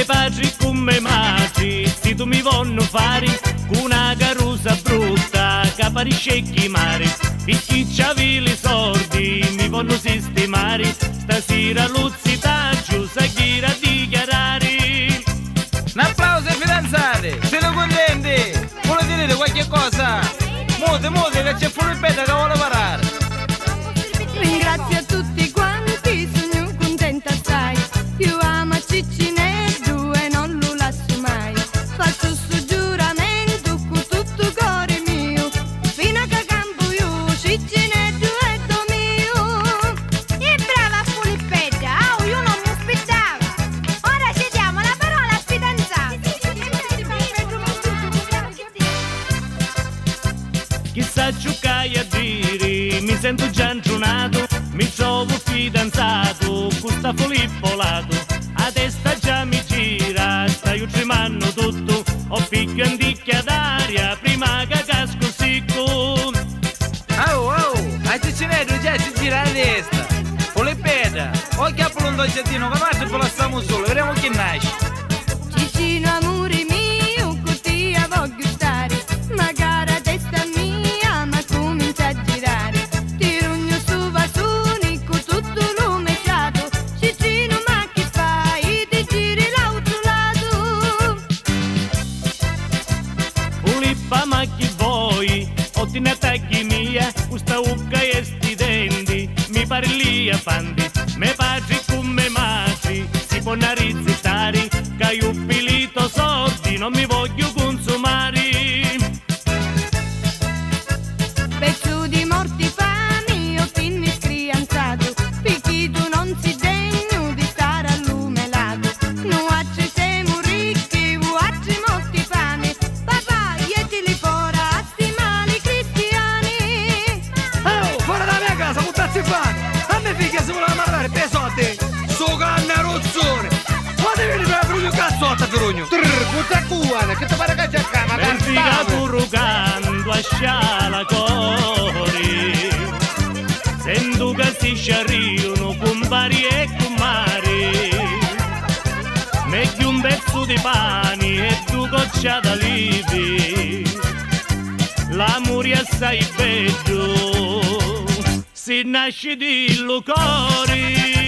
padri come madri, se tu mi voglio fare con una carusa brutta che parisce mare, e chi c'avi i soldi mi voglio sistemare, stasera luzzita giù sa chi a dichiarare. Un applauso ai fidanzati, siete contenti? Volete dire qualche cosa? Mute che c'è fuori il beta che vuole parare. Ringrazio a tutti quanti, sono contenta assai. Io amo Ciccineddu e non lo lascio mai. Faccio sto giuramento con tutto il cuore mio, fino a che campo io, Ciccineddu è do mio. E brava Filippetta, io non mi aspettavo. Ora ci diamo la parola al fidanzato. Chissà giocai a dire, mi sento già intrunato, mi trovo fidanzato con sta Filippo lato, a testa già mi gira, stai tremando tutto, ho figlio anticchia d'aria, prima che casco sicco. Oh, a Ciccineddu già si gira la testa. Filippetta, occhio a pronto al giardino, che noi ce la stiamo solo, vedremo chi nasce. Cicino amore mio, con te voglio stare, magari a testa mia, ma comincia a girare. Ti rugno su vasoni, con tutto l'umeciato, Cicino ma che fai, ti giri l'altro lato. Filippa ma chi vuoi, o ti ne attacchi mia, questa ucca e sti denti, mi pare lì a fandi, me padri come madri, si può narizzitare, che io pilito soldi, non mi voglio consumare. Pezzo di morti fami, io finni scrianzato, perché tu non si degno di stare all'umelato. Noi siamo ricchi, vuoi morti fame, papà, ietili fuori a sti mali cristiani. Oh, fuori da mia casa, buttazzi fame! A me figlia si voleva mandare per soldi! Su canna rozzone! Quando vieni per Frugno cazzotta, Frugno? Butta cuore, che ti pare che c'è cama, Per figa tu rugando a sciala cori, sento che si sciarriano con vari e con mari, meglio un pezzo di pane e due goccia d'alivi, l'amore è assai bello, si nasce di lucori.